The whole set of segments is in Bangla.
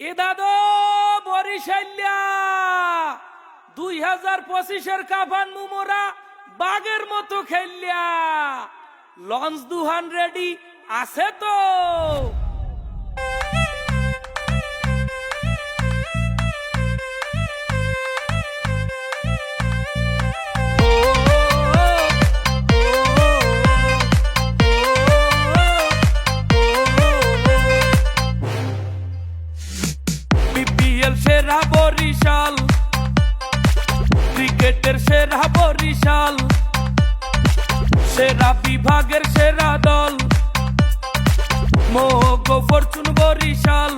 এ দাদো বরিশাল্যা 2025-এর কাফান মুমোরা বাগের মতো খেললিয়া। লঞ্চ দুহান রেডি আছে তো? সেরা বরিশাল, ক্রিকেটের সেরা বরিশাল, সেরা বিভাগের সেরা দল মোগো ফরচুন বরিশাল।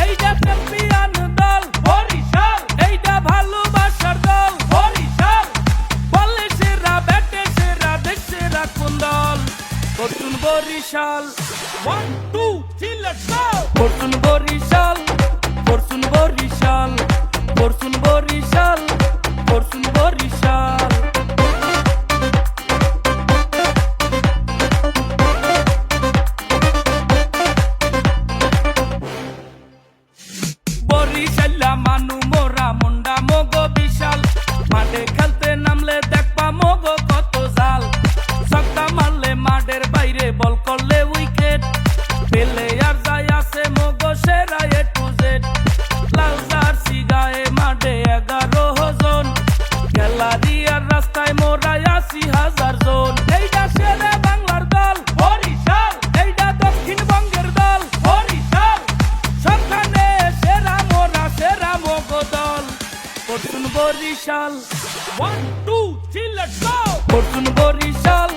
এইটা চ্যাম্পিয়ন দল বরিশাল, এইটা ভালোবাসার দল বরিশাল। বলে সেরা, ব্যাটে সেরা, দেশ সেরা কোন দল? Fortune Barishal. 1 2 3 let's go. Fortune Barishal, Fortune Barishal, Fortune Barishal, Fortune Barishal. বরিশাল্লা মানু মোরা মুন্ডা মোগো বিশাল। মাঠে খেলতে নামলে দেখবা মোগো কত জাল। ছক্কা মারলে মাঠের বাইরে, বল করলে উইকেট। পেলে আর যায় আছে মোগো সেরা এ টু জেড। লাল জার্সি গায়ে মাঠে 11 জন, গ্যালারি আর রাস্তায় মোরা 80,000 জন। এইটা সেরা বাংলার দল বরিশাল, এইটা দক্ষিণবঙ্গের দল বরিশাল। সবখানে সেরা মোরা, সেরা মোগো দল Fortune Barishal. 1 2 3 let's go. Fortune Barishal,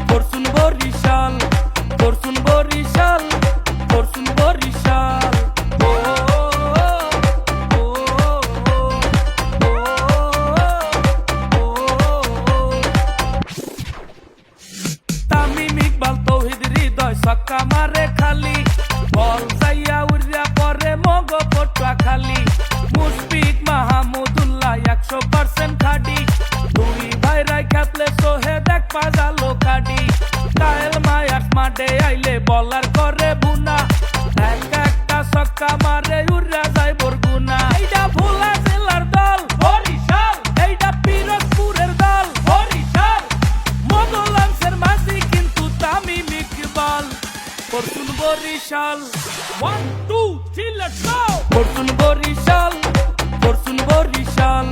Fortune Barishal, Fortune Barishal, Fortune Barishal. Tamim Iqbal Towhid Hridoy ছক্কা মারে খালি। বল যাইয়া উড়িয়া পরে মগো পটুয়া খালি। মুশফিক মাহমুদুল্লাহ 100% খাডি। দুই ভাইরাই খেপলে সোহে দেখ পাজালো কাডি। কায়েল মায়াক মাঠে আইলে বলার করে বুনা। একটা ছক্কা মারে উড়িয়া যায় বরগুনা। এইটা ভোলা জেলার দল বরিশাল, এইটা পিরোজপুরের দল বরিশাল। মোগলাংশের মাঝি কিন্তু Tamim Iqbal Fortune Barishal. 1 2 3 let's go. Fortune Barishal, Fortune Barishal,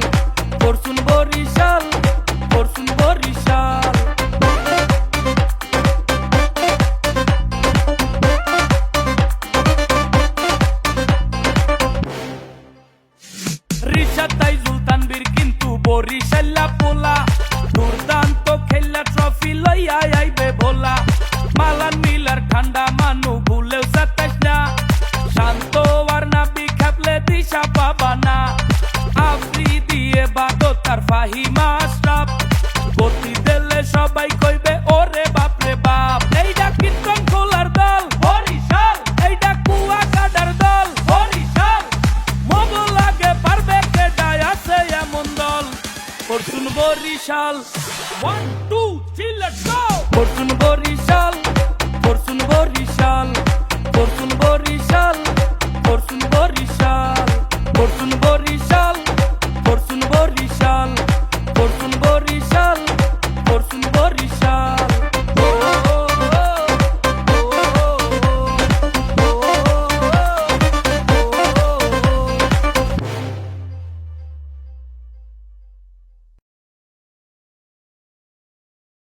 Fortune Barishal, Fortune Barishal. Rishad Taijul Tanvir কিন্তু বরিশাল্লা পোলা। দুর্দান্ত খেলা ট্রফি লইয়া আইবে ভোলা। মালান মিলার ঠান্ডা মানু ভুলেও সাতাইস না। শান্ত আর নাবি খেপলে দিশা পাবা না। আফ্রি দিয়ে বাদো তার ফাহিমা আশরাফ। গতি দিলে সবাই কইবে ওরে বাপরে বাপ। এইটা কীর্তন খোলার দল বরিশাল, এইটা কুয়া কাটার দল বরিশাল। মোগল আগে পারবে কেডায় আছে এমন দল Fortune Barishal. 1 2 3 let's go. Fortune Barishal, Fortune Barishal, Fortune Barishal, Fortune Barishal, Fortune